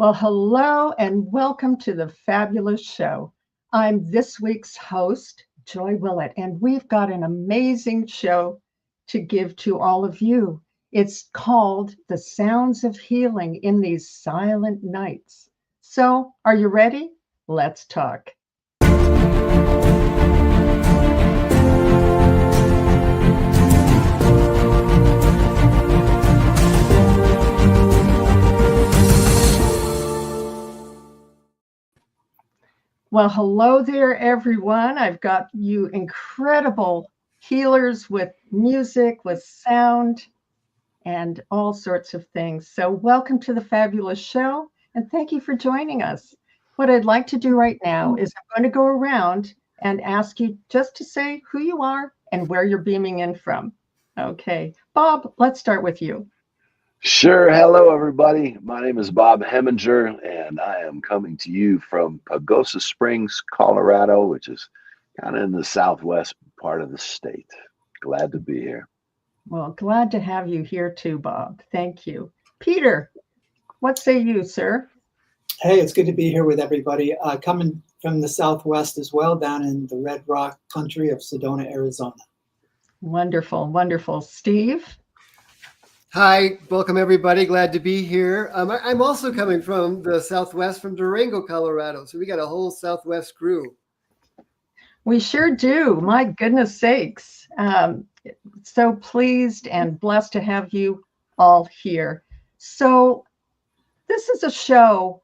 Well, hello and welcome to the fabulous show. I'm this week's host, Joy Willett, and we've got an amazing show to give to all of you. It's called The Sounds of Healing in These Silent Nights. So, are you ready? Let's talk. Well, hello there, everyone. I've got you incredible healers with music, with sound, and all sorts of things. So, welcome to the fabulous show, and thank you for joining us. What I'd like to do right now is I'm going to go around and ask you just to say who you are and where you're beaming in from. Okay, Bob, let's start with you. Sure. Hello, everybody. My name is Bob Hemenger, and I am coming to you from Pagosa Springs, Colorado, which is kind of in the southwest part of the state. Glad to be here. Well, glad to have you here too, Bob. Thank you. Peter, what say you, sir? Hey, it's good to be here with everybody. Coming from the southwest as well, down in the Red Rock country of Sedona, Arizona. Wonderful, wonderful. Steve? Hi, welcome everybody. Glad to be here. I'm also coming from the Southwest, from Durango, Colorado. So we got a whole Southwest crew. We sure do. My goodness sakes. So pleased and blessed to have you all here. So this is a show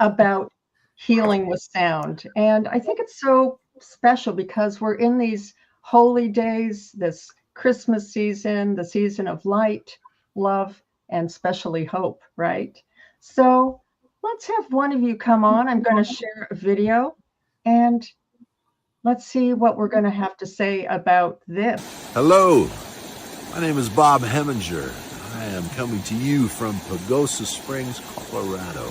about healing with sound. And I think it's so special because we're in these holy days, this Christmas season, the season of light, love, and especially hope, right? So let's have one of you come on. I'm going to share a video and let's see what we're going to have to say about this. Hello, my name is Bob Hemenger. I am coming to you from Pagosa Springs, Colorado.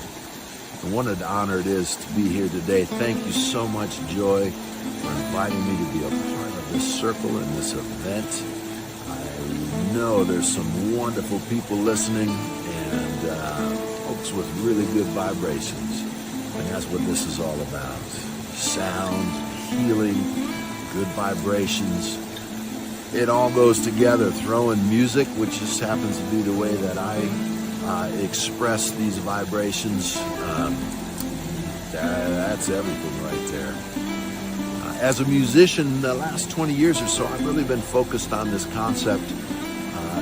And what an honor it is to be here today. Thank you so much, Joy, for inviting me to be a part of this circle and this event. I know there's some wonderful people listening and folks with really good vibrations. And that's what this is all about. Sound, healing, good vibrations. It all goes together. Throw in music, which just happens to be the way that I express these vibrations. That's everything right there. As a musician, the last 20 years or so, I've really been focused on this concept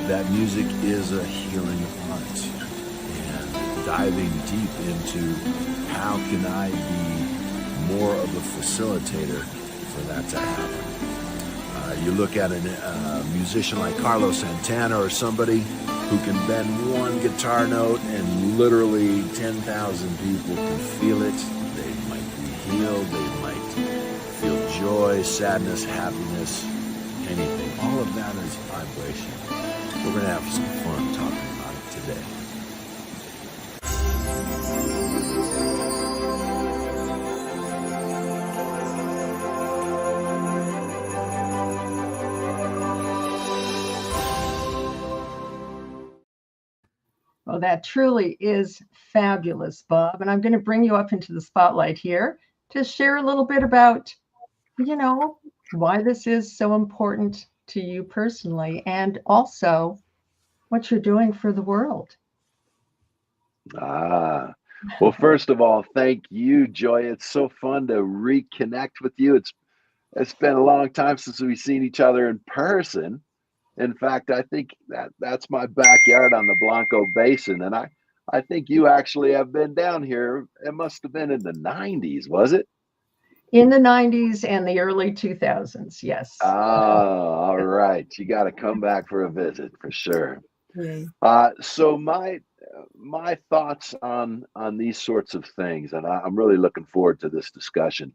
that music is a healing art, and diving deep into how can I be more of a facilitator for that to happen. You look at a musician like Carlos Santana or somebody who can bend one guitar note and literally 10,000 people can feel it. They might be healed, they might feel joy, sadness, happiness, anything. All of that is vibration. We're going to have some fun talking about it today. Well, that truly is fabulous, Bob. And I'm going to bring you up into the spotlight here to share a little bit about, why this is so important to you personally and also what you're doing for the world. Well, first of all, thank you, Joy. It's so fun to reconnect with you. It's been a long time since we've seen each other in person. In fact, I think that's my backyard on the Blanco Basin. And I think you actually have been down here. It must have been in the 90s, was it? In the 90s and the early 2000s, yes. Oh, all right. You got to come back for a visit for sure. So my thoughts on these sorts of things, and I'm really looking forward to this discussion.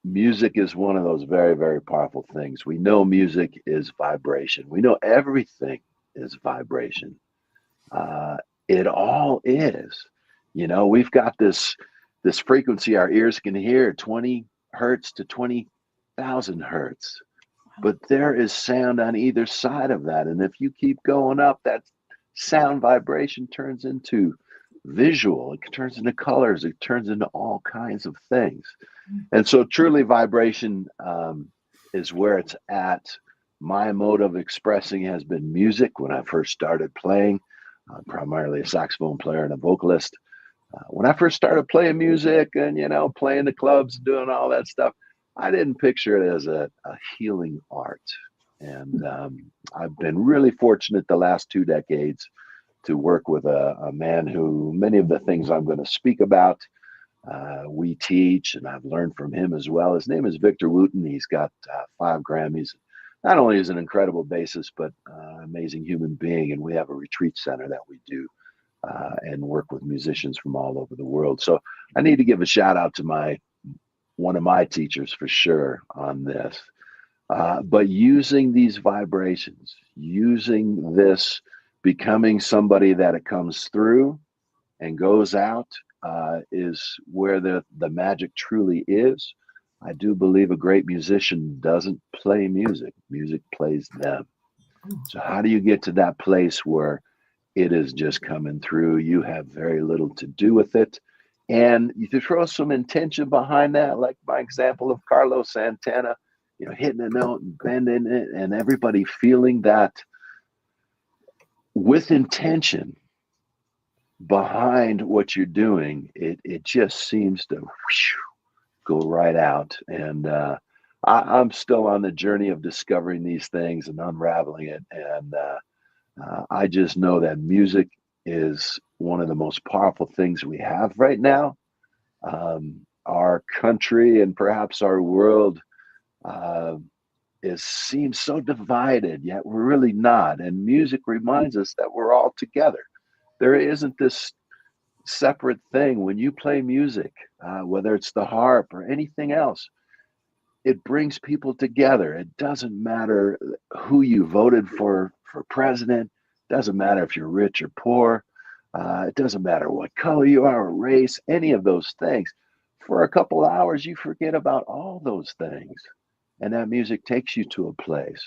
Music is one of those very, very powerful things. We know music is vibration. We know everything is vibration. It all is. We've got this frequency our ears can hear, 20 hertz to 20,000 hertz. But there is sound on either side of that. And if you keep going up, that sound vibration turns into visual, it turns into colors, it turns into all kinds of things. And so truly vibration is where it's at. My mode of expressing has been music. When I first started playing, primarily a saxophone player and a vocalist. When I first started playing music and, playing the clubs, doing all that stuff, I didn't picture it as a healing art. And I've been really fortunate the last 2 decades to work with a man who many of the things I'm going to speak about, we teach, and I've learned from him as well. His name is Victor Wooten. He's got 5 Grammys. Not only is an incredible bassist, but amazing human being. And we have a retreat center that we do and work with musicians from all over the world. So I need to give a shout out to one of my teachers for sure on this. But using these vibrations, using this, becoming somebody that it comes through and goes out is where the magic truly is. I do believe a great musician doesn't play music. Music plays them. So how do you get to that place where it is just coming through? You have very little to do with it. And you throw some intention behind that, like my example of Carlos Santana, hitting a note and bending it, and everybody feeling that with intention behind what you're doing, it just seems to go right out. And I'm still on the journey of discovering these things and unraveling it. And I just know that music is one of the most powerful things we have right now. Our country and perhaps our world seems so divided, yet we're really not. And music reminds us that we're all together. There isn't this separate thing. When you play music, whether it's the harp or anything else, it brings people together. It doesn't matter who you voted for president. It doesn't matter if you're rich or poor. It doesn't matter what color you are or race, any of those things. For a couple hours, you forget about all those things. And that music takes you to a place.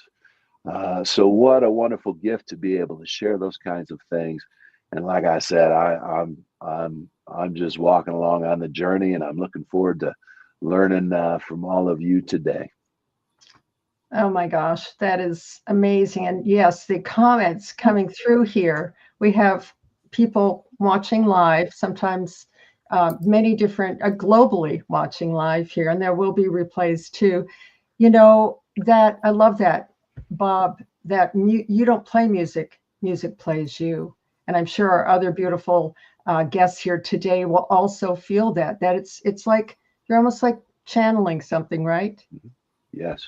So what a wonderful gift to be able to share those kinds of things. And like I said, I'm just walking along on the journey, and I'm looking forward to learning from all of you today. Oh my gosh, that is amazing. And yes, the comments coming through here, we have people watching live, sometimes many different, globally watching live here, and there will be replays too. That I love that, Bob, that you don't play music, music plays you. And I'm sure our other beautiful guests here today will also feel that it's like, you're almost like channeling something, right? Yes.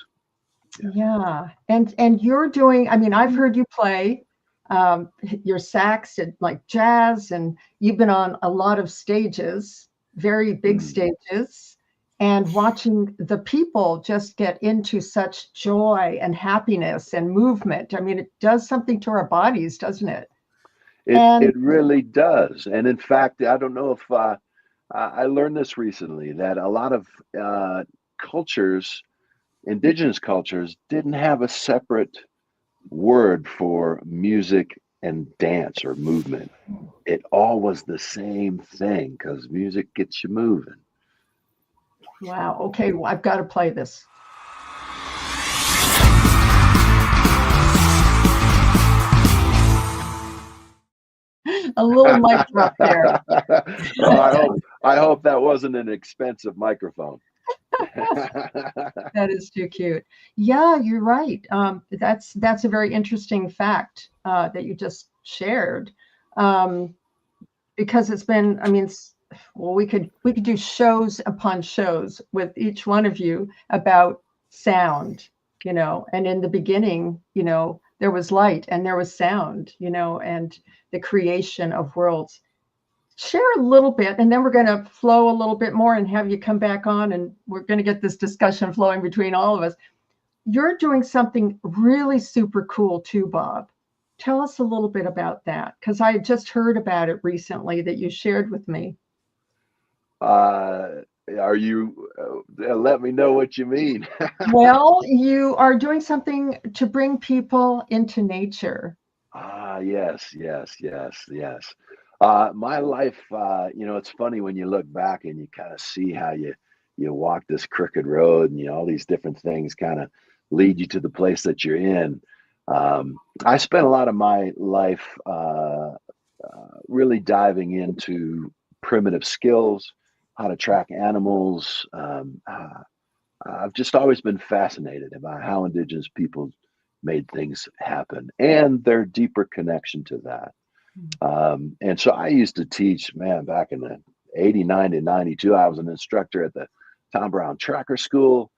Yeah. And you're doing, I've heard you play your sax and like jazz, and you've been on a lot of stages, very big stages, and watching the people just get into such joy and happiness and movement. It does something to our bodies, doesn't it? It really does. And in fact, I don't know if I learned this recently, that a lot of cultures, indigenous cultures, didn't have a separate word for music and dance or movement. It all was the same thing, because music gets you moving. Wow. Okay. Well, I've got to play this. A little mic drop there. I hope that wasn't an expensive microphone. That is too cute. Yeah, you're right. That's a very interesting fact that you just shared, because it's been. We could do shows upon shows with each one of you about sound, and in the beginning, there was light and there was sound, and the creation of worlds. Share a little bit, and then we're going to flow a little bit more and have you come back on, and we're going to get this discussion flowing between all of us. You're doing something really super cool too, Bob. Tell us a little bit about that, because I just heard about it recently that you shared with me. Are you, let me know what you mean. Well, you are doing something to bring people into nature. Yes. My life, it's funny when you look back and you kind of see how you walk this crooked road, and all these different things kind of lead you to the place that you're in. I spent a lot of my life really diving into primitive skills, how to track animals. I've just always been fascinated about how indigenous people made things happen and their deeper connection to that. And so I used to teach, man, back in the 89 to 92, I was an instructor at the Tom Brown Tracker School.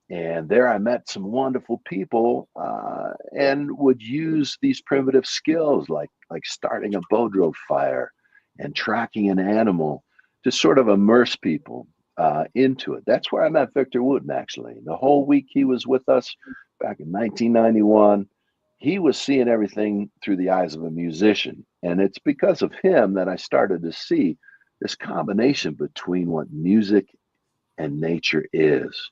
And there I met some wonderful people and would use these primitive skills like starting a Bodro fire and tracking an animal to sort of immerse people into it. That's where I met Victor Wooten, actually. The whole week he was with us back in 1991. He was seeing everything through the eyes of a musician. And it's because of him that I started to see this combination between what music and nature is.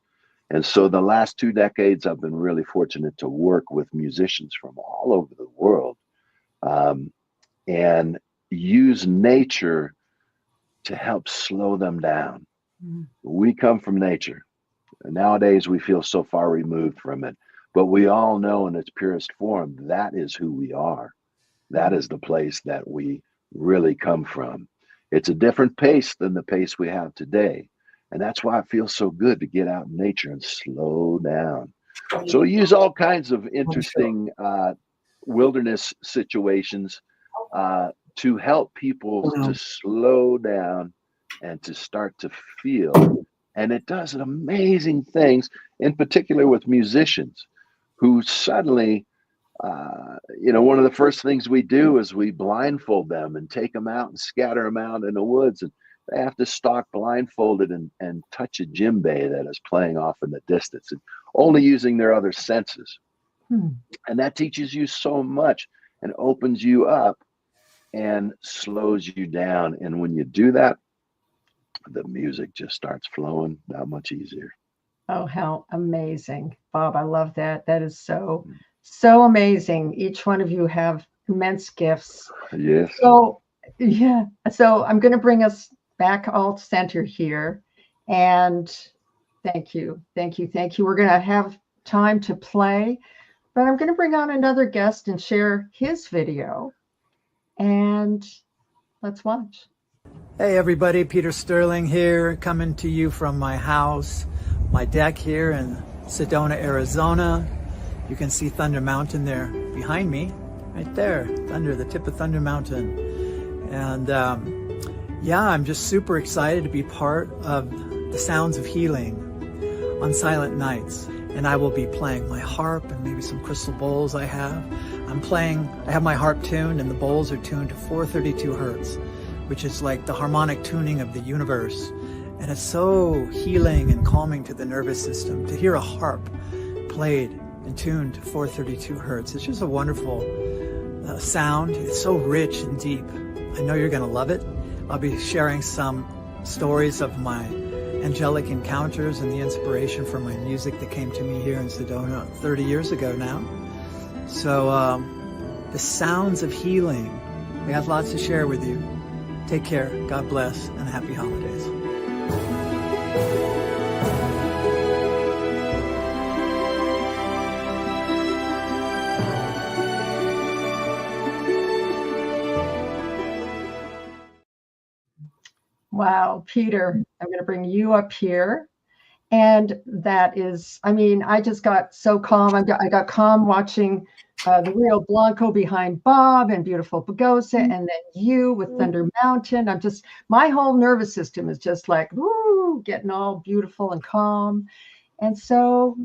And so the last 2 decades, I've been really fortunate to work with musicians from all over the world and use nature to help slow them down. We come from nature. Nowadays, we feel so far removed from it, but we all know in its purest form, that is who we are. That is the place that we really come from. It's a different pace than the pace we have today. And that's why it feels so good to get out in nature and slow down. So we use all kinds of interesting wilderness situations to help people to slow down and to start to feel. And it does amazing things, in particular with musicians who suddenly, one of the first things we do is we blindfold them and take them out and scatter them out in the woods. And they have to stalk blindfolded and touch a djembe that is playing off in the distance, and only using their other senses. And that teaches you so much and opens you up and slows you down. And when you do that, the music just starts flowing that much easier. Oh, how amazing. Bob, I love that. That is so amazing. Each one of you have immense gifts. Yes. So I'm going to bring us back all center here. And thank you. We're going to have time to play, but I'm going to bring on another guest and share his video. And let's watch. Hey everybody, Peter Sterling here, coming to you from my house, my deck here in Sedona, Arizona. You can see Thunder Mountain there behind me, right there, the tip of Thunder Mountain. And I'm just super excited to be part of the Sounds of Healing on silent nights. And I will be playing my harp and maybe some crystal bowls I have. I have my harp tuned and the bowls are tuned to 432 hertz, which is like the harmonic tuning of the universe. And it's so healing and calming to the nervous system to hear a harp played and tuned to 432 hertz. It's just a wonderful sound. It's so rich and deep. I know you're gonna love it. I'll be sharing some stories of my angelic encounters and the inspiration for my music that came to me here in Sedona 30 years ago now. So the Sounds of Healing. We have lots to share with you. Take care, God bless, and happy holidays. Wow, Peter, I'm going to bring you up here. And that is, I just got so calm. I got calm watching the Rio Blanco behind Bob and beautiful Pagosa, and then you with Thunder Mountain. My whole nervous system is just like, woo, getting all beautiful and calm. And so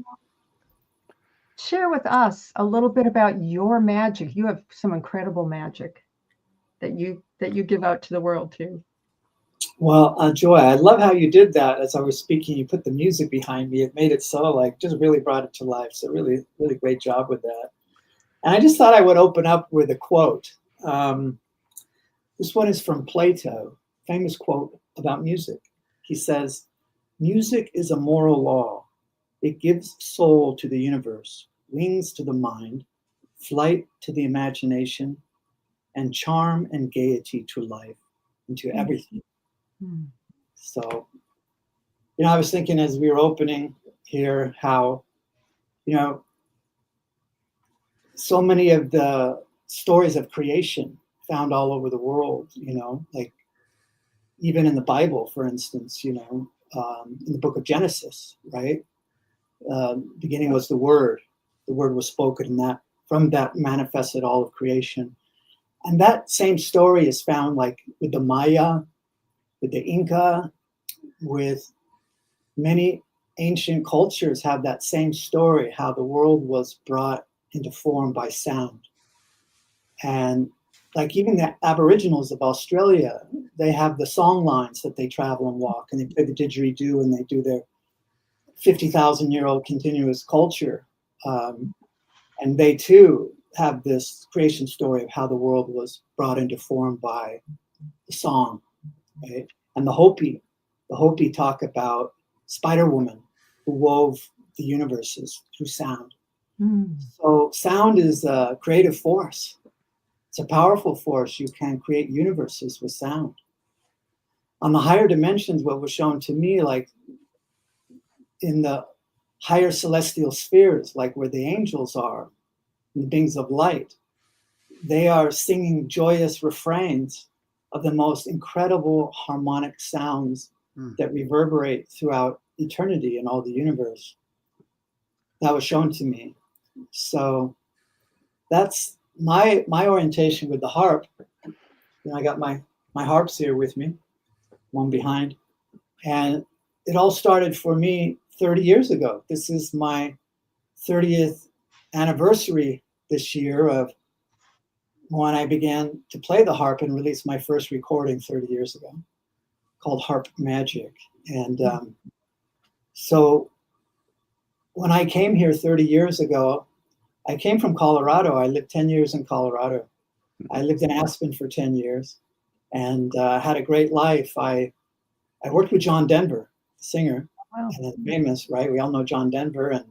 share with us a little bit about your magic. You have some incredible magic that you give out to the world too. Well, Joy, I love how you did that. As I was speaking, you put the music behind me. It made it so just really brought it to life. So really, really great job with that. And I just thought I would open up with a quote. This one is from Plato, famous quote about music. He says, "Music is a moral law. It gives soul to the universe, wings to the mind, flight to the imagination, and charm and gaiety to life and to everything. So, I was thinking as we were opening here how, so many of the stories of creation found all over the world, like even in the Bible, for instance, in the book of Genesis, right? Beginning was the word was spoken, and that from that manifested all of creation. And that same story is found like with the Maya, with the Inca, with many ancient cultures have that same story, how the world was brought into form by sound. And like even the Aboriginals of Australia, they have the song lines that they travel and walk, and they play the didgeridoo, and they do their 50,000-year-old continuous culture. And they too have this creation story of how the world was brought into form by the song, right? And the Hopi talk about Spider Woman who wove the universes through sound. So sound is a creative force. It's a powerful force. You can create universes with sound. On the higher dimensions, what was shown to me, like in the higher celestial spheres, like where the angels are, the beings of light, they are singing joyous refrains of the most incredible harmonic sounds that reverberate throughout eternity and all the universe. That was shown to me. So that's my orientation with the harp. I got my harps here with me, one behind. And it all started for me 30 years ago. This is my 30th anniversary this year of when I began to play the harp and released my first recording 30 years ago called Harp Magic. And so when I came here 30 years ago, I came from Colorado. I lived 10 years in Colorado. I lived in Aspen for 10 years and had a great life. I worked with John Denver, the singer, and famous, right? We all know John Denver. And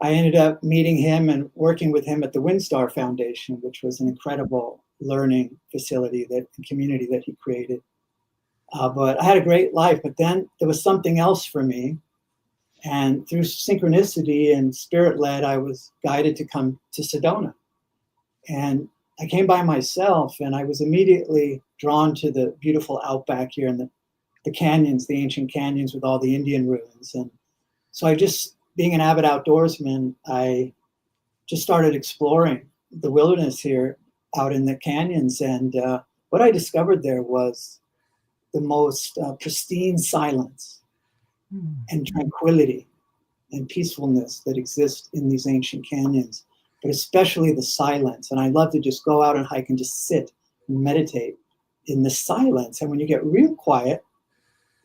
I ended up meeting him and working with him at the Windstar Foundation, which was an incredible learning facility and community that he created. But I had a great life, but then there was something else for me. And through synchronicity and spirit-led, I was guided to come to Sedona. And I came by myself, and I was immediately drawn to the beautiful outback here and the canyons, the ancient canyons with all the Indian ruins. And so I just, being an avid outdoorsman, I just started exploring the wilderness here out in the canyons. And what I discovered there was the most pristine silence and tranquility and peacefulness that exists in these ancient canyons, but especially the silence. And I love to just go out and hike and just sit and meditate in the silence. And when you get real quiet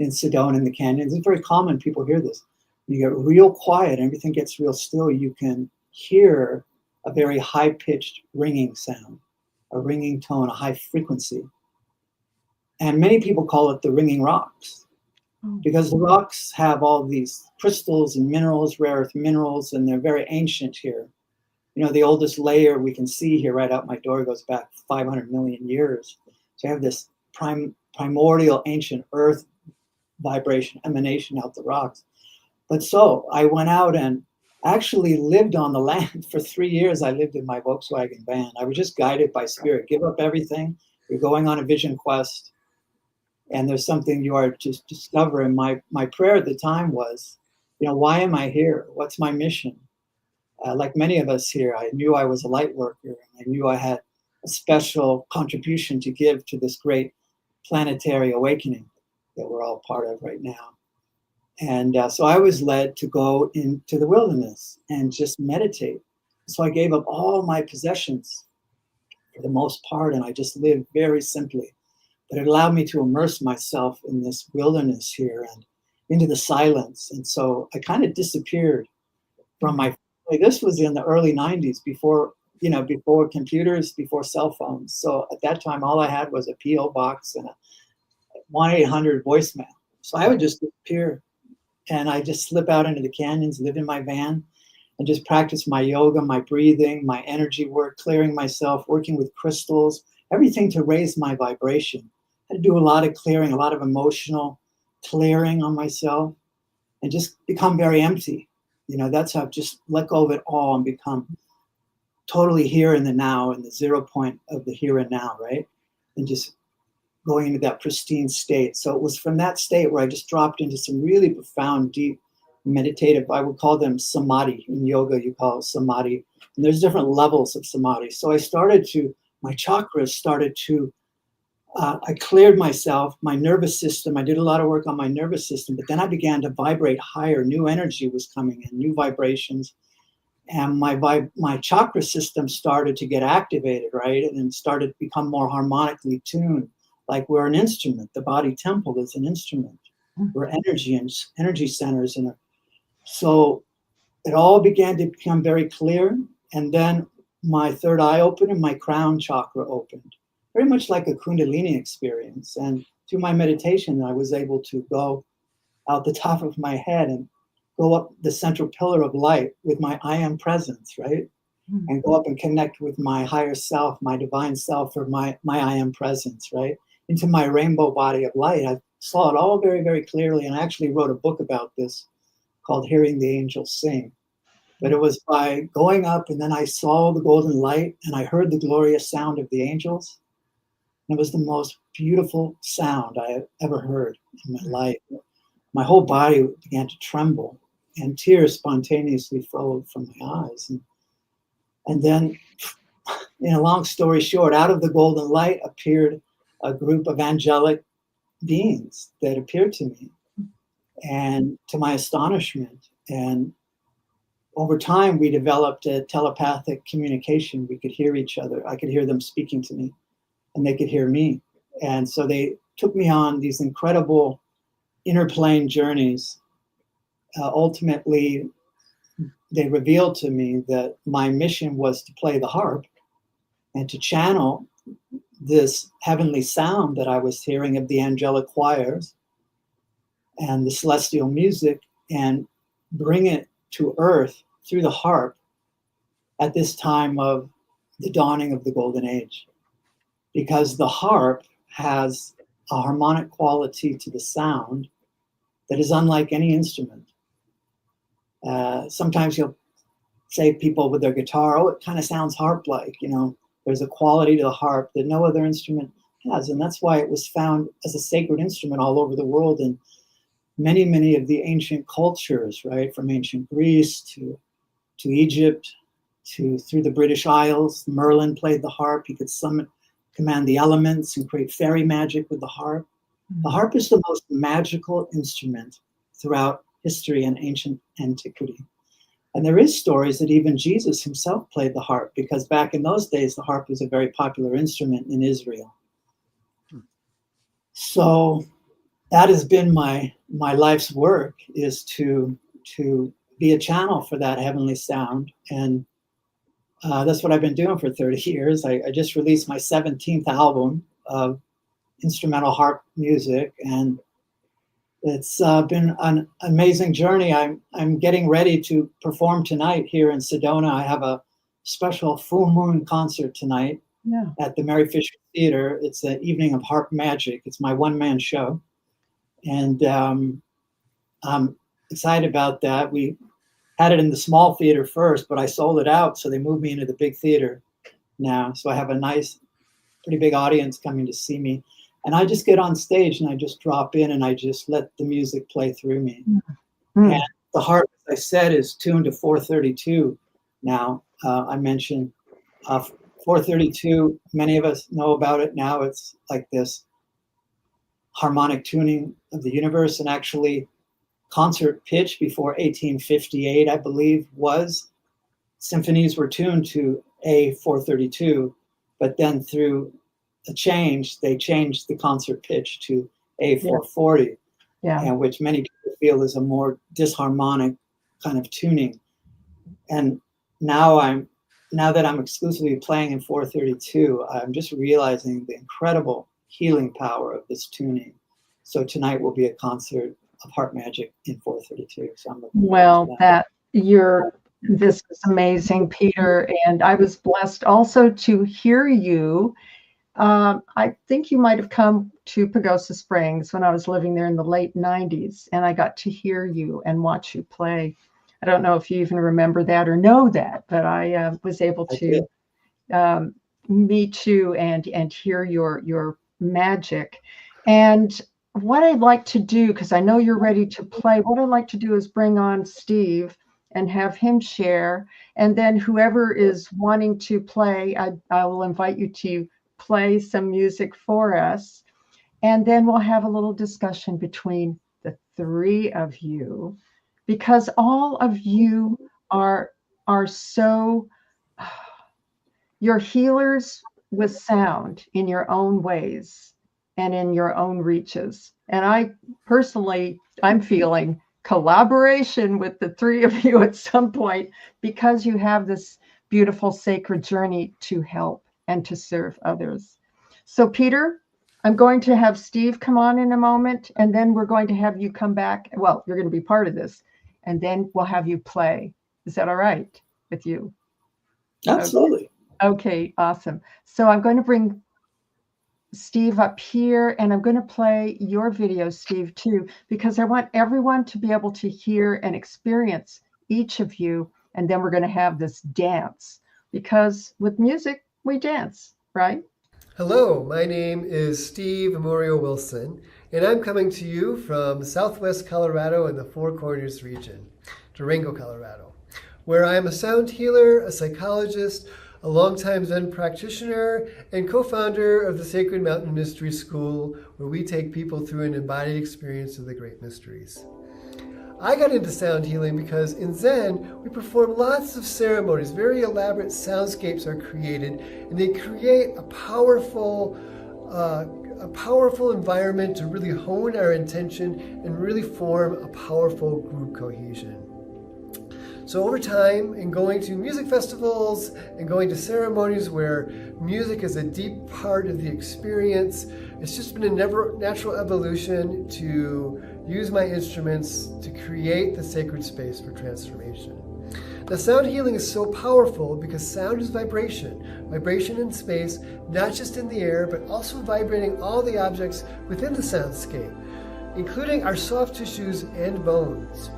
in Sedona in the canyons, it's very common, people hear this. When you get real quiet, everything gets real still, you can hear a very high-pitched ringing sound, a ringing tone, a high frequency. And many people call it the ringing rocks, because the rocks have all these crystals and minerals, rare earth minerals, and they're very ancient here. The oldest layer we can see here right out my door goes back 500 million years. So you have this primordial ancient earth vibration emanation out the rocks. But so I went out and actually lived on the land for 3 years. I lived in my Volkswagen van. I was just guided by spirit. Give up everything. You're going on a vision quest. And there's something you are to discover. And my prayer at the time was, why am I here? What's my mission? Like many of us here, I knew I was a light worker. I knew I had a special contribution to give to this great planetary awakening that we're all part of right now. And so I was led to go into the wilderness and just meditate. So I gave up all my possessions for the most part, and I just lived very simply. But it allowed me to immerse myself in this wilderness here and into the silence. And so I kind of disappeared from my family. This was in the early 90s, before computers, before cell phones. So at that time, all I had was a P.O. box and a 1-800 voicemail. So I would just disappear. And I just slip out into the canyons, live in my van, and just practice my yoga, my breathing, my energy work, clearing myself, working with crystals, everything to raise my vibration. I had to do a lot of clearing, a lot of emotional clearing on myself, and just become very empty. That's how I've just let go of it all and become totally here in the now, in the 0 point of the here and now, right? And just going into that pristine state. So it was from that state where I just dropped into some really profound, deep, meditative, I would call them samadhi. In yoga, you call it samadhi. And there's different levels of samadhi. So my chakras started to, I cleared myself, my nervous system. I did a lot of work on my nervous system, but then I began to vibrate higher. New energy was coming in, new vibrations. And my chakra system started to get activated, right? And then started to become more harmonically tuned, like we're an instrument. The body temple is an instrument. We're energy and energy centers. So it all began to become very clear. And then my third eye opened and my crown chakra opened, very much like a Kundalini experience. And through my meditation, I was able to go out the top of my head and go up the central pillar of light with my I am presence, right? And go up and connect with my higher self, my divine self, or my I am presence, right? Into my rainbow body of light. I saw it all very, very clearly. And I actually wrote a book about this called Hearing the Angels Sing. But it was by going up, and then I saw the golden light, and I heard the glorious sound of the angels. And it was the most beautiful sound I have ever heard in my life. My whole body began to tremble, and tears spontaneously flowed from my eyes. And then, in a long story short, out of the golden light appeared a group of angelic beings that appeared to me, and to my astonishment. And over time, we developed a telepathic communication. We could hear each other. I could hear them speaking to me, and they could hear me. And so they took me on these incredible interplane journeys. Ultimately, they revealed to me that my mission was to play the harp and to channel this heavenly sound that I was hearing of the angelic choirs and the celestial music, and bring it to earth through the harp at this time of the dawning of the golden age. Because the harp has a harmonic quality to the sound that is unlike any instrument. Sometimes you'll say people with their guitar, oh, it kind of sounds harp-like, there's a quality to the harp that no other instrument has. And that's why it was found as a sacred instrument all over the world in many, many of the ancient cultures, right? From ancient Greece to Egypt, through the British Isles. Merlin played the harp. He could command the elements and create fairy magic with the harp. The harp is the most magical instrument throughout history and ancient antiquity. And there is stories that even Jesus himself played the harp, because back in those days, the harp was a very popular instrument in Israel. So that has been my life's work, is to be a channel for that heavenly sound. And that's what I've been doing for 30 years. I just released my 17th album of instrumental harp music, and it's been an amazing journey. I'm getting ready to perform tonight here in Sedona. I have a special full moon concert tonight at the Mary Fisher Theater. It's an evening of harp magic. It's my one-man show. And I'm excited about that. We had it in the small theater first, but I sold it out, so they moved me into the big theater now. So I have a nice, pretty big audience coming to see me. And I just get on stage and I just drop in and I just let the music play through me. And the harp, as I said, is tuned to 432 now. I mentioned 432, many of us know about it now. It's like this harmonic tuning of the universe. And actually, concert pitch before 1858, I believe, was symphonies were tuned to A432, but then through a change, they changed the concert pitch to A440, and which many people feel is a more disharmonic kind of tuning. And now that I'm exclusively playing in 432, I'm just realizing the incredible healing power of this tuning. So tonight will be a concert of harp magic in 432. So I'm looking forward to that. This is amazing, Peter. And I was blessed also to hear you I think you might have come to Pagosa Springs when I was living there in the late 90s, and I got to hear you and watch you play. I don't know if you even remember that or know that, but I was able to meet you and hear your magic. And what I'd like to do, because I know you're ready to play, what I'd like to do is bring on Steve and have him share. And then whoever is wanting to play, I will invite you to play some music for us. And then we'll have a little discussion between the three of you, because all of you are so, you're healers with sound in your own ways and in your own reaches. And I personally, I'm feeling collaboration with the three of you at some point, because you have this beautiful sacred journey to help and to serve others. So Peter, I'm going to have Steve come on in a moment, and then we're going to have you come back. Well, you're going to be part of this, and then we'll have you play. Is that all right with you? Absolutely. Okay, awesome. So I'm going to bring Steve up here, and I'm going to play your video, Steve, too, because I want everyone to be able to hear and experience each of you. And then we're going to have this dance, because with music, we dance, right? Hello, my name is Steve Amorio Wilson, and I'm coming to you from Southwest Colorado in the Four Corners region, Durango, Colorado, where I'm a sound healer, a psychologist, a longtime Zen practitioner, and co-founder of the Sacred Mountain Mystery School, where we take people through an embodied experience of the great mysteries. I got into sound healing because in Zen, we perform lots of ceremonies. Very elaborate soundscapes are created, and they create a powerful environment to really hone our intention and really form a powerful group cohesion. So over time, in going to music festivals and going to ceremonies where music is a deep part of the experience, it's just been a natural evolution to use my instruments to create the sacred space for transformation. Now, sound healing is so powerful because sound is vibration in space, not just in the air, but also vibrating all the objects within the soundscape, including our soft tissues and bones.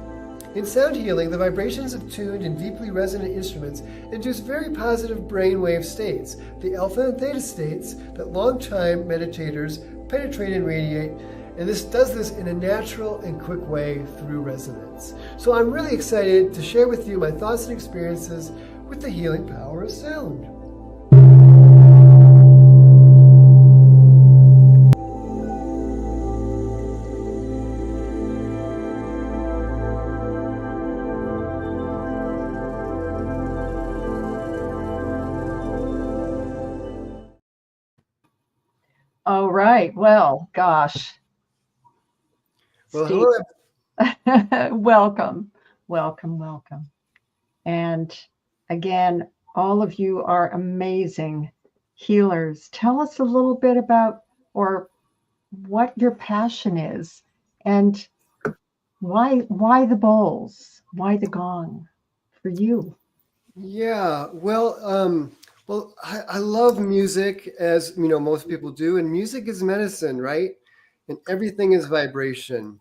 In sound healing, the vibrations of tuned and deeply resonant instruments induce very positive brainwave states, the alpha and theta states that long-time meditators penetrate and radiate, and this does this in a natural and quick way through resonance. So I'm really excited to share with you my thoughts and experiences with the healing power of sound. All right. Well, gosh. Well, Steve, hello. welcome, welcome, welcome. And again, all of you are amazing healers. Tell us a little bit about or what your passion is, and why the bowls, why the gong for you? Yeah, well, I love music, as you know, most people do, and music is medicine, right? And everything is vibration.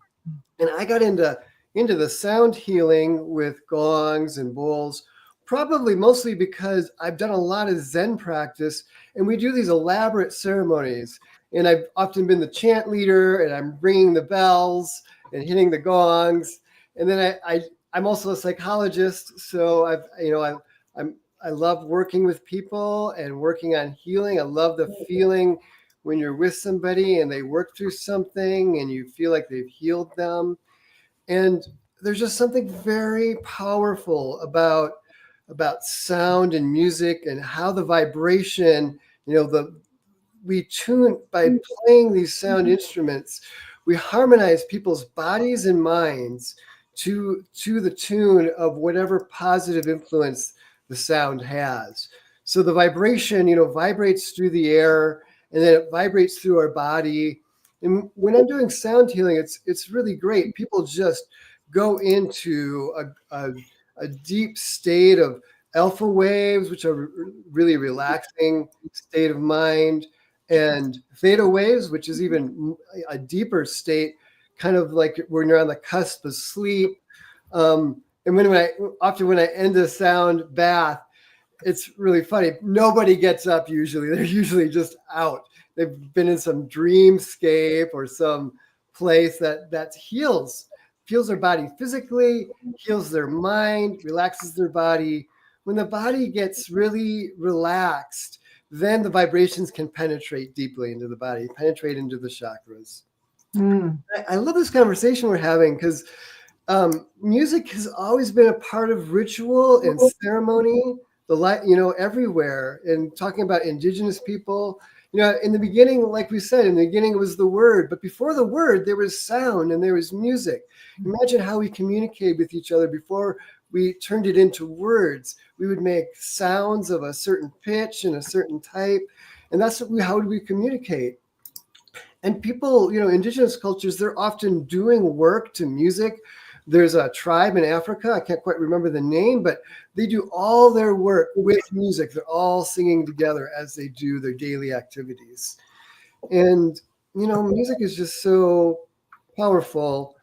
And I got into the sound healing with gongs and bowls, probably mostly because I've done a lot of Zen practice, and we do these elaborate ceremonies. And I've often been the chant leader, and I'm ringing the bells and hitting the gongs. And then I'm also a psychologist, so I love working with people and working on healing. I love the feeling when you're with somebody and they work through something and you feel like they've healed them. And there's just something very powerful about sound and music and how the vibration, we tune by playing these sound instruments, we harmonize people's bodies and minds to the tune of whatever positive influence the sound has. So the vibration, vibrates through the air, and then it vibrates through our body. And when I'm doing sound healing, it's really great. People just go into a deep state of alpha waves, which are really relaxing state of mind. and theta waves, which is even a deeper state, kind of like when you're on the cusp of sleep. And when I end a sound bath, it's really funny. Nobody gets up usually. They're usually just out. They've been in some dreamscape or some place that heals their body physically, heals their mind, relaxes their body. When the body gets really relaxed, then the vibrations can penetrate deeply into the body, penetrate into the chakras. I love this conversation we're having because music has always been a part of ritual and ceremony, everywhere. And talking about indigenous people, in the beginning, like we said, in the beginning it was the word, but before the word, there was sound and there was music. Imagine how we communicated with each other before we turned it into words. We would make sounds of a certain pitch and a certain type, and that's how we communicate. And people, indigenous cultures, they're often doing work to music. There's a tribe in Africa, I can't quite remember the name, but they do all their work with music. They're all singing together as they do their daily activities. And, music is just so powerful.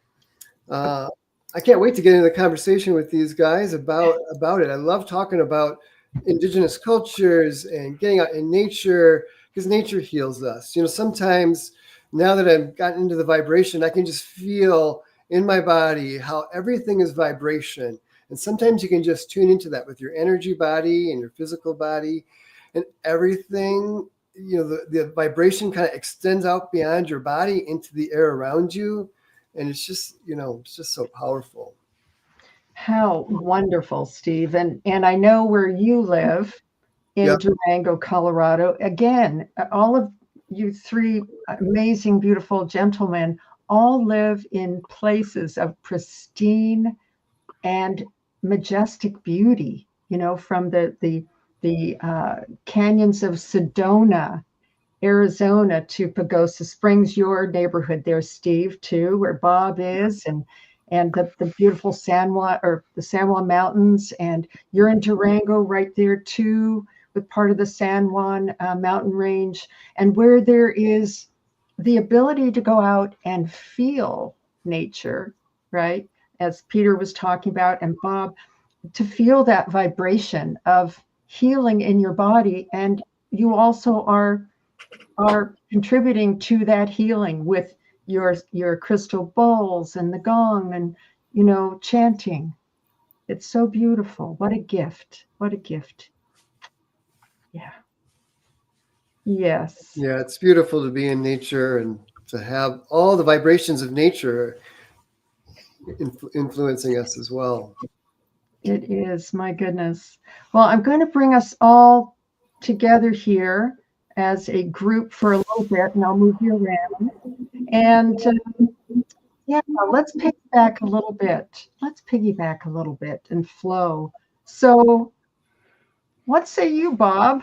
I can't wait to get into the conversation with these guys about it. I love talking about indigenous cultures and getting out in nature, because nature heals us. Sometimes now that I've gotten into the vibration, I can just feel in my body how everything is vibration. And sometimes you can just tune into that with your energy body and your physical body, and everything, the vibration kind of extends out beyond your body into the air around you. And it's just, it's just so powerful. How wonderful, Steve. And I know where you live in Yep. Durango, Colorado. Again, all of you three amazing, beautiful gentlemen all live in places of pristine and majestic beauty, from the canyons of Sedona, Arizona, to Pagosa Springs, your neighborhood there, Steve, too, where Bob is, and the beautiful San Juan Mountains, and you're in Durango right there too, with part of the San Juan mountain range, and where there is the ability to go out and feel nature, right? As Peter was talking about, and Bob, to feel that vibration of healing in your body, and you also are contributing to that healing with your crystal bowls and the gong and chanting. It's so beautiful. What a gift. What a gift. Yeah. Yes. Yeah, it's beautiful to be in nature and to have all the vibrations of nature influencing us as well. It is, my goodness. Well, I'm going to bring us all together here as a group for a little bit, and I'll move you around. And let's piggyback a little bit. Let's piggyback a little bit and flow. So what say you, Bob,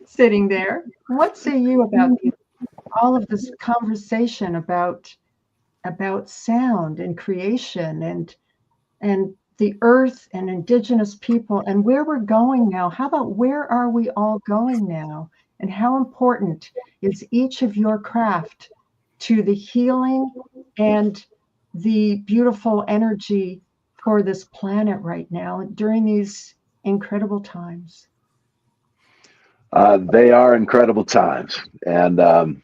sitting there? What say you about all of this conversation about sound and creation and the earth and indigenous people and where we're going now? How about where are we all going now? And how important is each of your craft to the healing and the beautiful energy for this planet right now during these incredible times? They are incredible times. And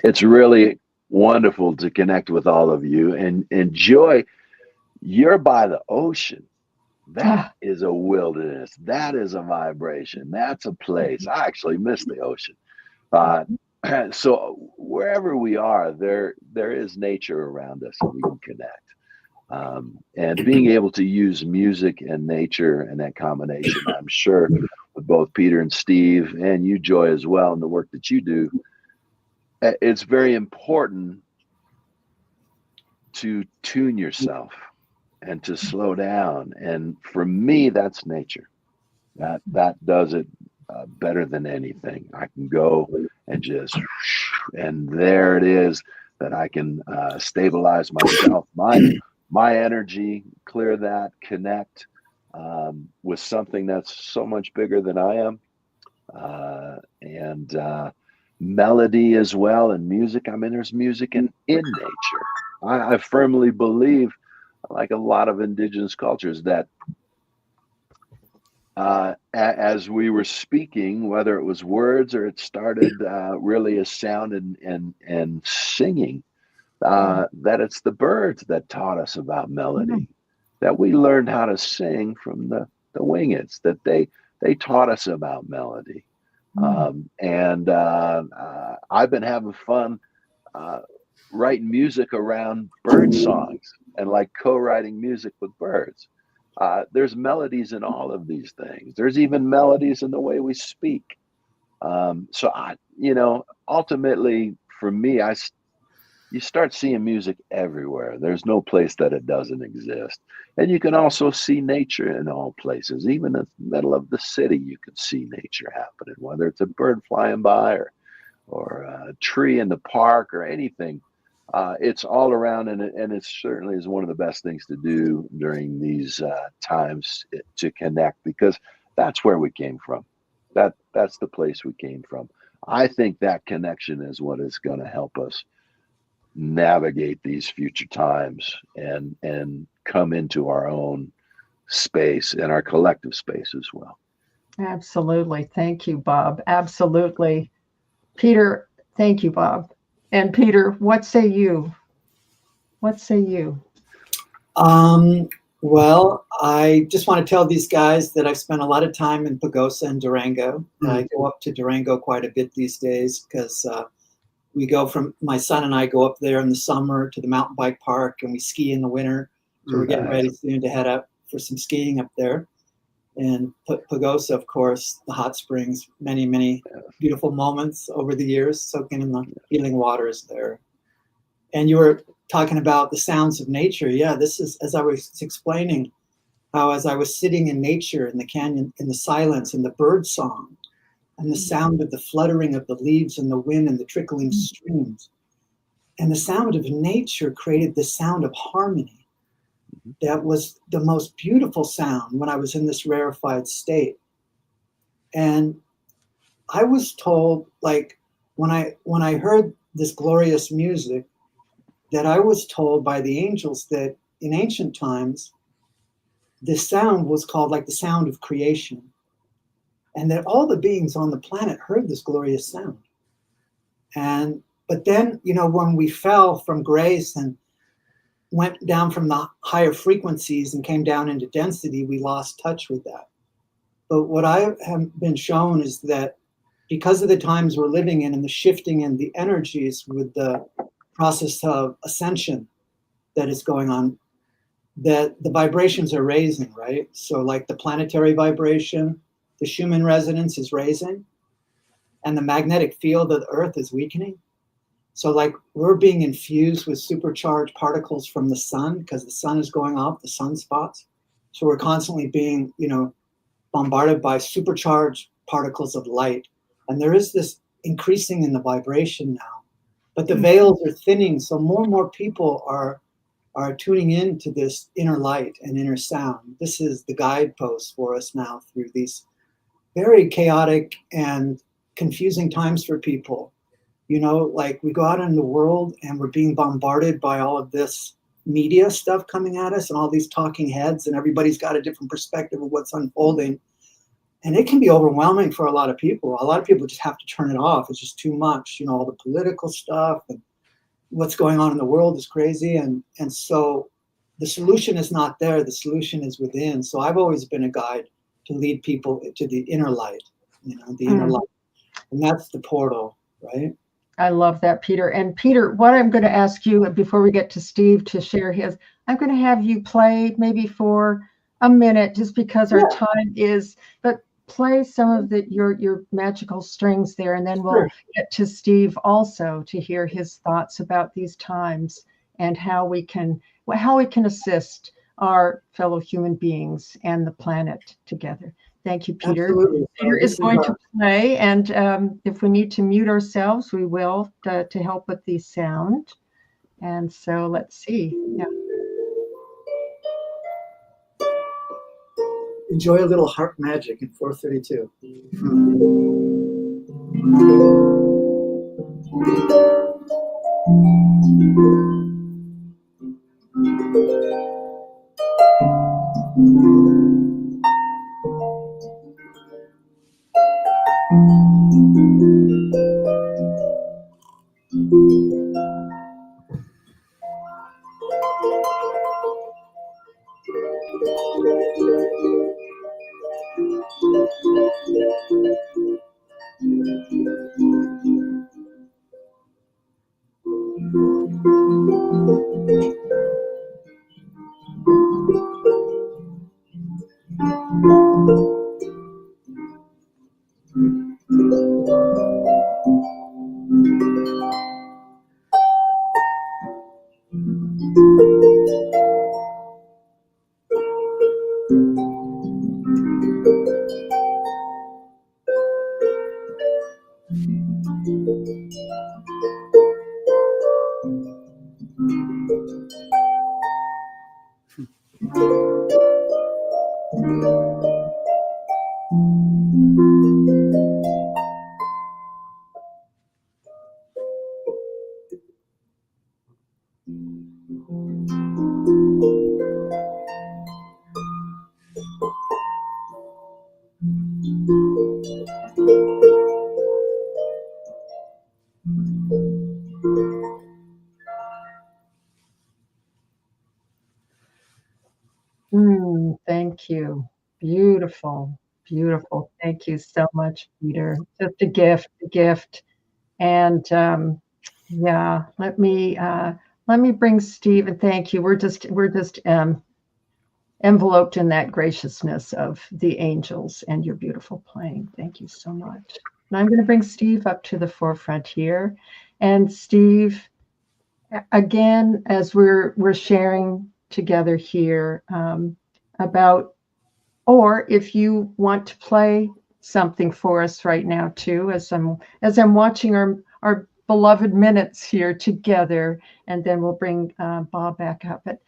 it's really wonderful to connect with all of you. And enjoy, you're by the ocean. That is a wilderness. That is a vibration. That's a place. I actually miss the ocean. So wherever we are, there is nature around us, and we can connect. And being able to use music and nature and that combination, I'm sure with both Peter and Steve and you, Joy, as well, and the work that you do, it's very important to tune yourself and to slow down. And for me, that's nature. That does it better than anything. I can go and just, and there it is, that I can stabilize myself, my energy, clear that, connect with something that's so much bigger than I am. And melody as well and music. I mean, there's music in nature. I firmly believe, like a lot of indigenous cultures, that as we were speaking, whether it was words or it started really as sound and singing, that it's the birds that taught us about melody, that we learned how to sing from the wingets, that they taught us about melody. And I've been having fun writing music around bird songs and like co-writing music with birds. There's melodies in all of these things. There's even melodies in the way we speak. So ultimately for me, you start seeing music everywhere. There's no place that it doesn't exist. And you can also see nature in all places. Even in the middle of the city, you can see nature happening, whether it's a bird flying by or a tree in the park or anything. It's all around, and it certainly is one of the best things to do during these times to connect, because that's where we came from. That's the place we came from. I think that connection is what is going to help us navigate these future times and come into our own space and our collective space as well. Absolutely. Thank you, Bob. Absolutely. Peter, thank you, Bob. And Peter, what say you? What say you? Well, I just want to tell these guys that I've spent a lot of time in Pagosa and Durango. I go up to Durango quite a bit these days because my son and I go up there in the summer to the mountain bike park, and we ski in the winter. So we're getting ready soon to head up for some skiing up there. And Pagosa, of course, the hot springs, many, many beautiful moments over the years, soaking in the healing waters there. And you were talking about the sounds of nature. Yeah, this is, as I was explaining, how as I was sitting in nature, in the canyon, in the silence, in the bird song, and the sound of the fluttering of the leaves and the wind and the trickling streams, and the sound of nature created the sound of harmony. That was the most beautiful sound when I was in this rarefied state. And I was told, like, when I heard this glorious music, that I was told by the angels that in ancient times, this sound was called like the sound of creation. And that all the beings on the planet heard this glorious sound. But then, when we fell from grace and went down from the higher frequencies and came down into density, we lost touch with that. But what I have been shown is that because of the times we're living in and the shifting in the energies with the process of ascension that is going on, that the vibrations are raising, right? So like the planetary vibration, the Schumann resonance is raising, and the magnetic field of the Earth is weakening. So like we're being infused with supercharged particles from the sun because the sun is going off the sunspots. So we're constantly being, bombarded by supercharged particles of light. And there is this increasing in the vibration now, but the veils are thinning. So more and more people are tuning into this inner light and inner sound. This is the guidepost for us now through these very chaotic and confusing times for people. Like we go out in the world and we're being bombarded by all of this media stuff coming at us and all these talking heads, and everybody's got a different perspective of what's unfolding. And it can be overwhelming for a lot of people. A lot of people just have to turn it off. It's just too much, all the political stuff and what's going on in the world is crazy. And so the solution is not there. The solution is within. So I've always been a guide to lead people to the inner light, the inner light. And that's the portal, right? I love that, Peter. And Peter, what I'm going to ask you before we get to Steve to share his, I'm going to have you play maybe for a minute, just because our time is, but play some of your magical strings there, and then we'll get to Steve also to hear his thoughts about these times and how we can assist our fellow human beings and the planet together. Thank you, Peter. Absolutely. Peter is going to play, and if we need to mute ourselves, we will to help with the sound. And so let's see. Yeah. Enjoy a little harp magic in 432. Thank you. Beautiful, beautiful. Thank you so much, Peter. Just a gift, a gift. And yeah, let me bring Steve, and thank you. We're just enveloped in that graciousness of the angels and your beautiful playing. Thank you so much. And I'm going to bring Steve up to the forefront here. And Steve, again, as we're sharing together here about, or if you want to play something for us right now too, as I'm watching our beloved minutes here together, and then we'll bring Bob back up. But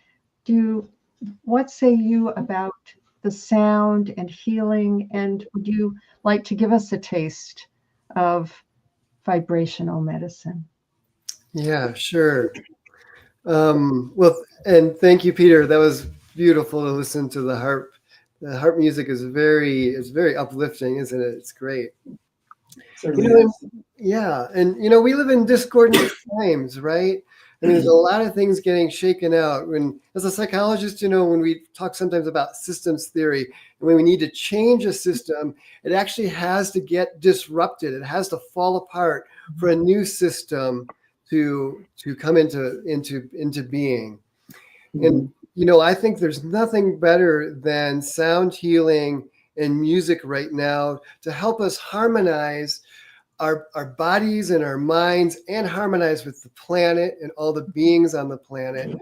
what say you about the sound and healing? And would you like to give us a taste of vibrational medicine? Yeah, sure. Well, and thank you, Peter. That was beautiful to listen to the harp. The harp music is very uplifting, isn't it? It's great. Yeah, and we live in discordant times, right? I mean, there's a lot of things getting shaken out. When, as a psychologist, when we talk sometimes about systems theory, and when we need to change a system, it actually has to get disrupted. It has to fall apart for a new system to come into being. And I think there's nothing better than sound healing and music right now to help us harmonize our bodies and our minds, and harmonize with the planet and all the beings on the planet,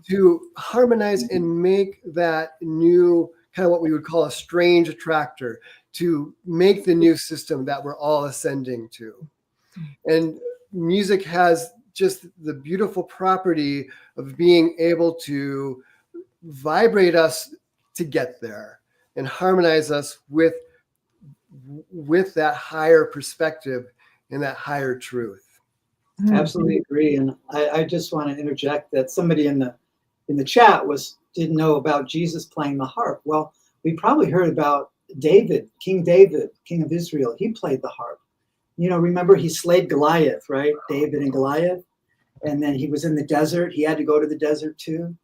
to harmonize and make that new kind of what we would call a strange attractor, to make the new system that we're all ascending to. And music has just the beautiful property of being able to vibrate us to get there and harmonize us with that higher perspective and that higher truth. Absolutely agree. And I just want to interject that somebody in the chat didn't know about Jesus playing the harp. Well, we probably heard about David, King of Israel. He played the harp. Remember he slayed Goliath, right? David and Goliath. And then he was in the desert. He had to go to the desert too.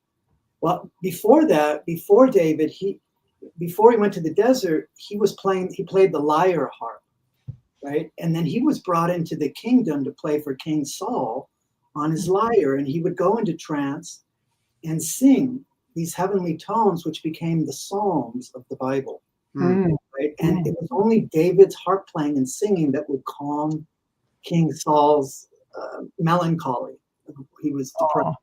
Well, before David, before he went to the desert, he played the lyre harp, right? And then he was brought into the kingdom to play for King Saul on his lyre, and he would go into trance and sing these heavenly tones, which became the Psalms of the Bible, right? And it was only David's harp playing and singing that would calm King Saul's melancholy. He was depressed.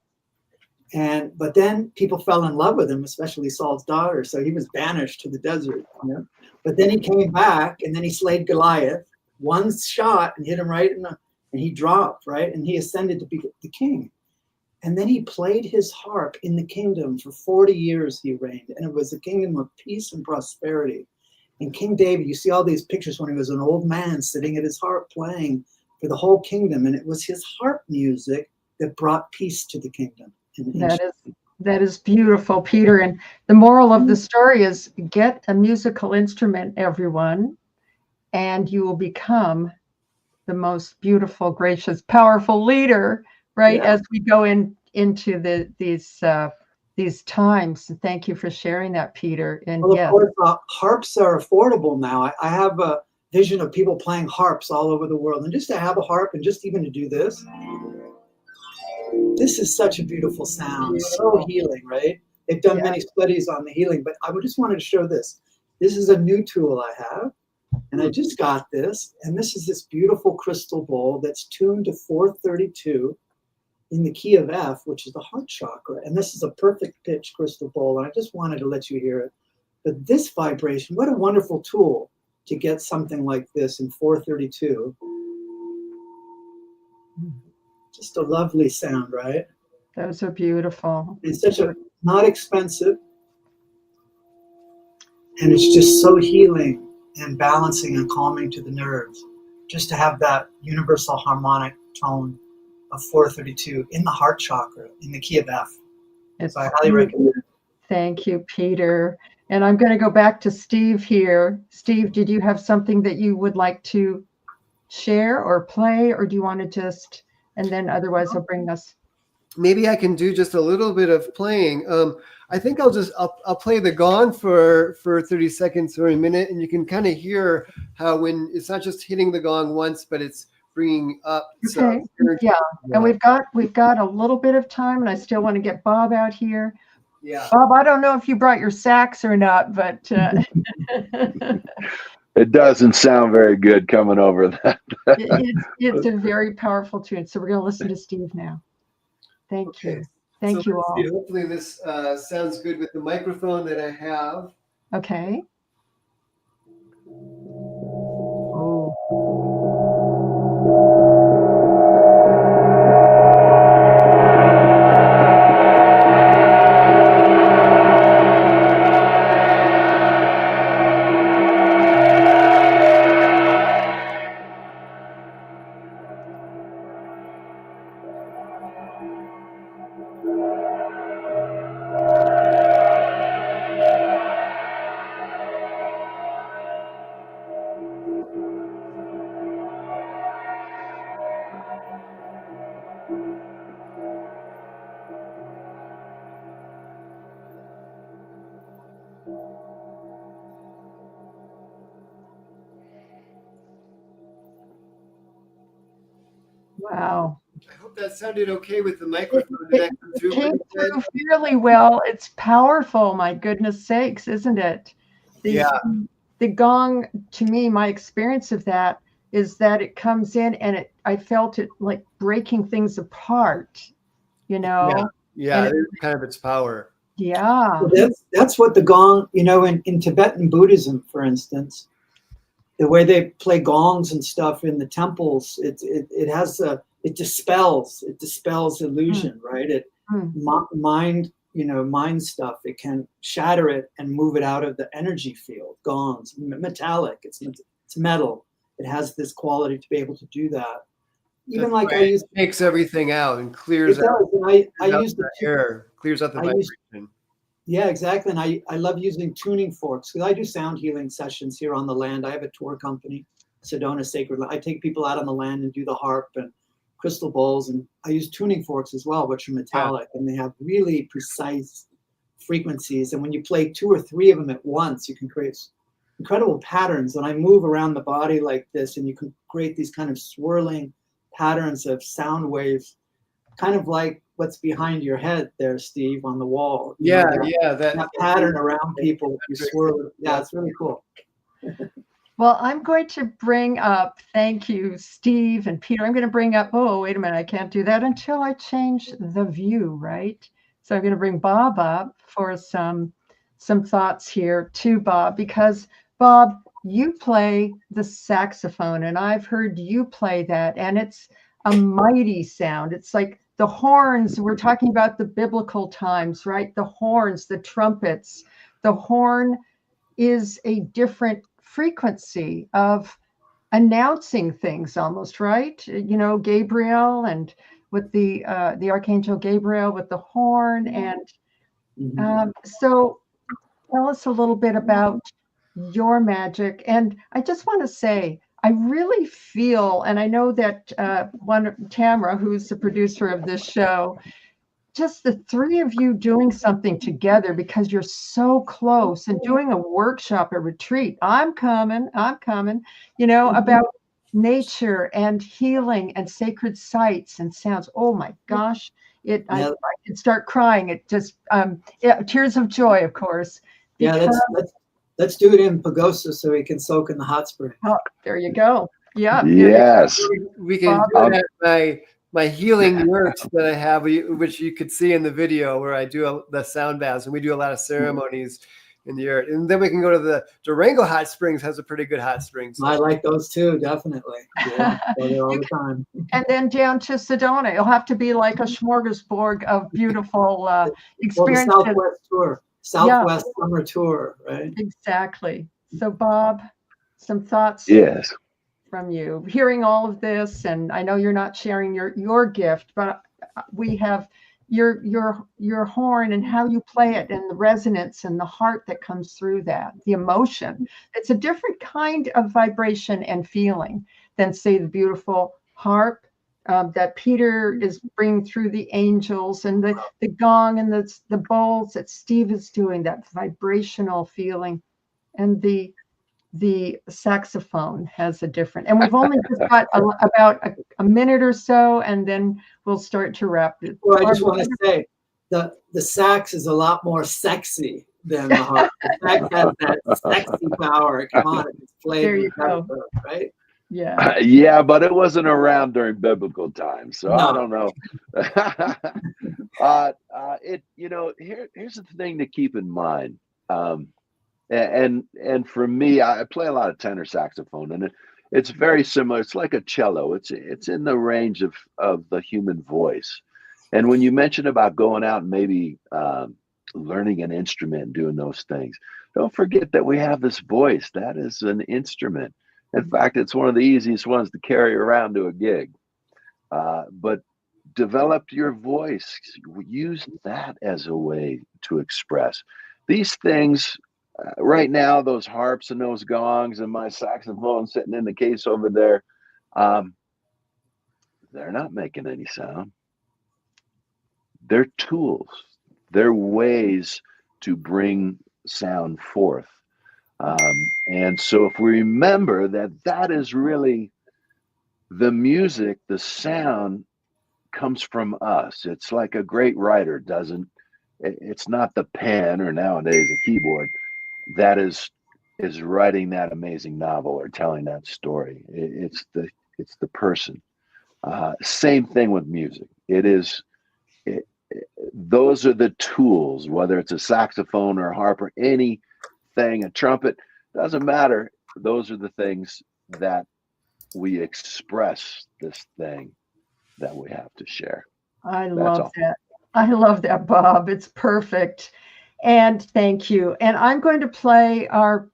But then people fell in love with him, especially Saul's daughter. So he was banished to the desert. But then he came back, and then he slayed Goliath, one shot, and hit him right and he dropped, right? And he ascended to be the king. And then he played his harp in the kingdom for 40 years. He reigned, and it was a kingdom of peace and prosperity. And King David, you see all these pictures when he was an old man sitting at his harp playing for the whole kingdom. And it was his harp music that brought peace to the kingdom. That is beautiful, Peter. And the moral of the story is get a musical instrument, everyone, and you will become the most beautiful, gracious, powerful leader, right? Yeah. As we go into these times. Thank you for sharing that, Peter. And well, yes, of course, harps are affordable now. I have a vision of people playing harps all over the world, and just to have a harp and just even to do this. This is such a beautiful sound, so healing, right? They've done many studies on the healing, but I just wanted to show this. This is a new tool I have, and I just got this, and this is this beautiful crystal bowl that's tuned to 432 in the key of F, which is the heart chakra, and this is a perfect pitch crystal bowl, and I just wanted to let you hear it. But this vibration, what a wonderful tool to get something like this in 432. Just a lovely sound, right? those are beautiful. It's such a not expensive, and it's just so healing and balancing and calming to the nerves. Just to have that universal harmonic tone of 432 in the heart chakra, in the key of F. So I highly recommend it. Thank you, Peter. And I'm going to go back to Steve here. Steve, did you have something that you would like to share or play, or do you want to just, and then otherwise I'll bring us. Maybe I can do just a little bit of playing. I think I'll play the gong for 30 seconds or a minute, and you can kind of hear how when it's not just hitting the gong once, but it's bringing up. Okay. Yeah. And we've got a little bit of time, and I still want to get Bob out here. Yeah. Bob, I don't know if you brought your sax or not, but it doesn't sound very good coming over that. it's a very powerful tune. So we're going to listen to Steve now. Thank you. Thank you all. Hopefully this sounds good with the microphone that I have. Okay. Oh. Wow. I hope that sounded okay with the microphone. It came through fairly well. It's powerful, my goodness sakes, isn't it? The gong, to me, my experience of that is that it comes in and I felt it like breaking things apart, you know? Yeah, it's kind of its power. Yeah. Well, that's what the gong, you know, in Tibetan Buddhism, for instance, the way they play gongs and stuff in the temples, it dispels illusion, right? Mind stuff. It can shatter it and move it out of the energy field. Gongs, metallic. It's metal. It has this quality to be able to do that. Even like I use, takes everything out and clears out. I use the air, clears out the vibration. Yeah, exactly. And I love using tuning forks because I do sound healing sessions here on the land. I have a tour company, Sedona Sacred Land. I take people out on the land and do the harp and crystal bowls, and I use tuning forks as well, which are metallic, and they have really precise frequencies. And when you play 2 or 3 of them at once, you can create incredible patterns. And I move around the body like this, and you can create these kind of swirling patterns of sound waves, kind of like what's behind your head there, Steve, on the wall. That pattern around people. You swirl. Yeah, it's really cool. Well, I'm going to bring up, thank you, Steve and Peter. I'm going to bring up, oh, wait a minute, I can't do that until I change the view, right? So I'm going to bring Bob up for some thoughts here too, Bob, because Bob, you play the saxophone, and I've heard you play that, and it's a mighty sound. It's like the horns. We're talking about the biblical times, right? The horns, the trumpets. The horn is a different frequency of announcing things almost, right? You know, Gabriel and with the Archangel Gabriel with the horn. And so tell us a little bit about your magic. And I just want to say, I really feel, and I know that Tamara, who's the producer of this show, just the three of you doing something together because you're so close and doing a workshop, a retreat. I'm coming, you know, about nature and healing and sacred sites and sounds. Oh my gosh. I could start crying. It just, tears of joy, of course. Yeah, let's do it in Pagosa so we can soak in the hot spring. Oh, there you go. Yeah. Yes. We can do that my healing yurt that I have, which you could see in the video where I do the sound baths, and we do a lot of ceremonies in the yurt. And then we can go to the Durango Hot Springs, has a pretty good hot springs. I like those too, definitely. Yeah, go there all the time. And then down to Sedona, it'll have to be like a smorgasbord of beautiful experiences. Well, the Southwest tour, Southwest summer tour, right? Exactly. So, Bob, some thoughts? Yes. From you, hearing all of this, and I know you're not sharing your gift, but we have your horn and how you play it and the resonance and the heart that comes through that, the emotion. It's a different kind of vibration and feeling than, say, the beautiful harp that Peter is bringing through the angels, and the gong and the bowls that Steve is doing, that vibrational feeling, and the saxophone has a different, and we've only just got about a minute or so, and then we'll start to wrap it. Well, I just want to say the sax is a lot more sexy than the harp. The sax has that sexy power. Come on, it's played. There you go. Right? Yeah. Yeah, but it wasn't around during biblical times, so no. I don't know. Here's the thing to keep in mind. And for me, I play a lot of tenor saxophone, and it's very similar. It's like a cello. It's in the range of the human voice. And when you mention about going out and maybe learning an instrument and doing those things, don't forget that we have this voice. That is an instrument. In fact, it's one of the easiest ones to carry around to a gig. But develop your voice. Use that as a way to express these things. Right now, those harps and those gongs and my saxophone sitting in the case over there, they're not making any sound. They're tools. They're ways to bring sound forth. And so if we remember that is really the music, the sound comes from us. It's like a great writer doesn't, it's not the pen or nowadays a keyboard that is writing that amazing novel or telling that story. It's the person. Same thing with music. Those are the tools, whether it's a saxophone or a harp or anything, a trumpet, doesn't matter. Those are the things that we express this thing that we have to share. I love that. I love that, Bob. It's perfect. And thank you. And I'm going to play our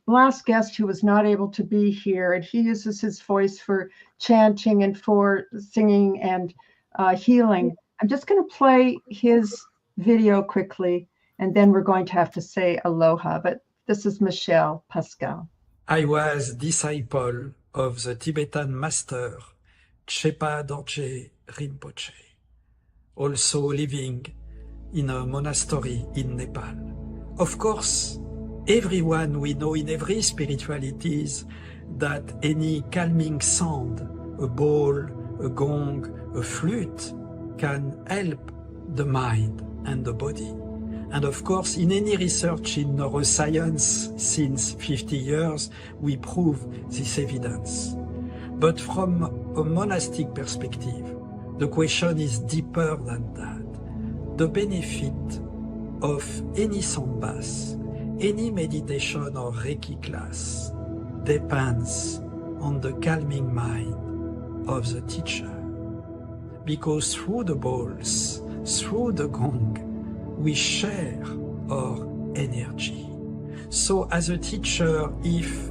last guest who was not able to be here, and he uses his voice for chanting and for singing and healing. I'm just going to play his video quickly, and then we're going to have to say aloha. But this is Michel Pascal. I was disciple of the Tibetan master Shepa Dorje Rinpoche, also living in a monastery in Nepal. Of course, everyone we know in every spiritualities that any calming sound, a bowl, a gong, a flute, can help the mind and the body. And of course, in any research in neuroscience since 50 years, we prove this evidence. But from a monastic perspective, the question is deeper than that. The benefit of any sound bath, any meditation or Reiki class depends on the calming mind of the teacher. Because through the bowls, through the gong, we share our energy. So as a teacher, if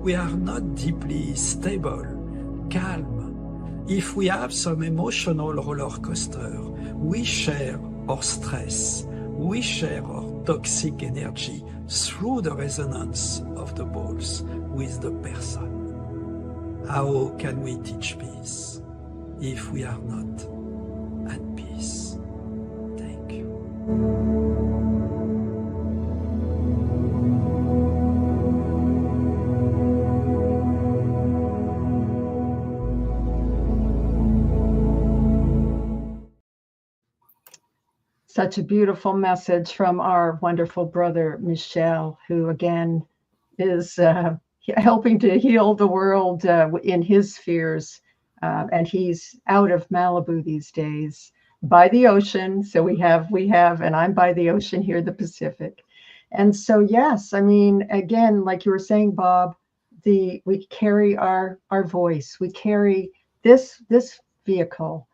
we are not deeply stable, calm, if we have some emotional roller coaster, we share our stress, we share our toxic energy through the resonance of the balls with the person. How can we teach peace if we are not at peace? Thank you. Such a beautiful message from our wonderful brother, Michel, who again is helping to heal the world in his spheres. And he's out of Malibu these days by the ocean. So we have, and I'm by the ocean here, the Pacific. And so, yes, I mean, again, like you were saying, Bob, we carry our voice, we carry this vehicle,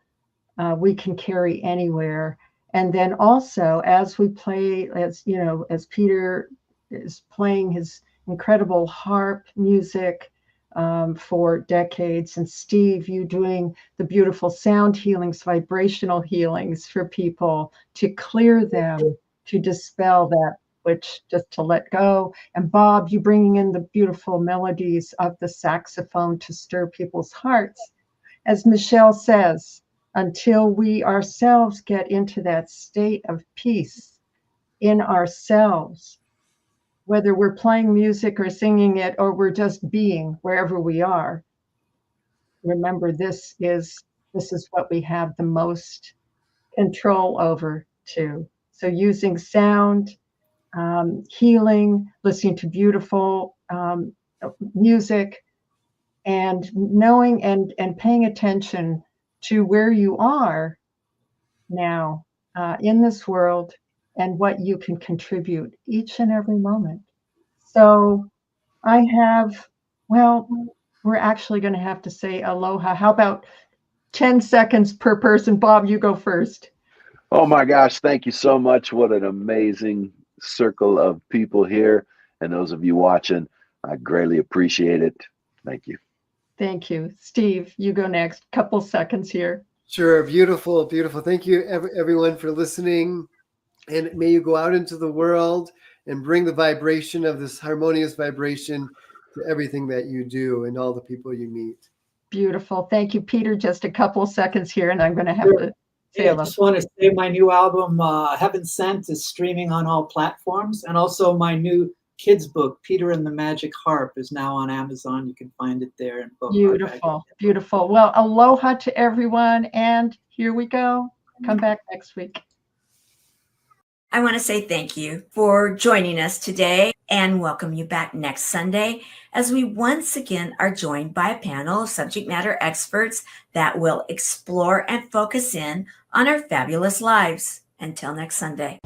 we can carry anywhere. And then also, as we play, as you know, as Peter is playing his incredible harp music for decades, and Steve, you doing the beautiful sound healings, vibrational healings for people to clear them, to dispel that, which just to let go. And Bob, you bringing in the beautiful melodies of the saxophone to stir people's hearts. As Michel says, until we ourselves get into that state of peace in ourselves, whether we're playing music or singing it, or we're just being wherever we are, remember this is what we have the most control over too. So using sound, healing, listening to beautiful music, and knowing and paying attention to where you are now in this world and what you can contribute each and every moment. So I have, well, we're actually going to have to say aloha. How about 10 seconds per person? Bob, you go first. Oh my gosh, thank you so much. What an amazing circle of people here. And those of you watching, I greatly appreciate it. Thank you. Thank you. Steve, you go next. Couple seconds here. Sure. Beautiful, beautiful. Thank you, everyone, for listening. And may you go out into the world and bring the vibration of this harmonious vibration to everything that you do and all the people you meet. Beautiful. Thank you, Peter. Just a couple seconds here, and I'm going to have to say I just want to say my new album, Heaven Sent, is streaming on all platforms. And also my new kids book, Peter and the Magic Harp, is now on Amazon. You can find it there. And beautiful, beautiful. Well, aloha to everyone. And here we go. Come back next week. I want to say thank you for joining us today and welcome you back next Sunday as we once again are joined by a panel of subject matter experts that will explore and focus in on our fabulous lives. Until next Sunday.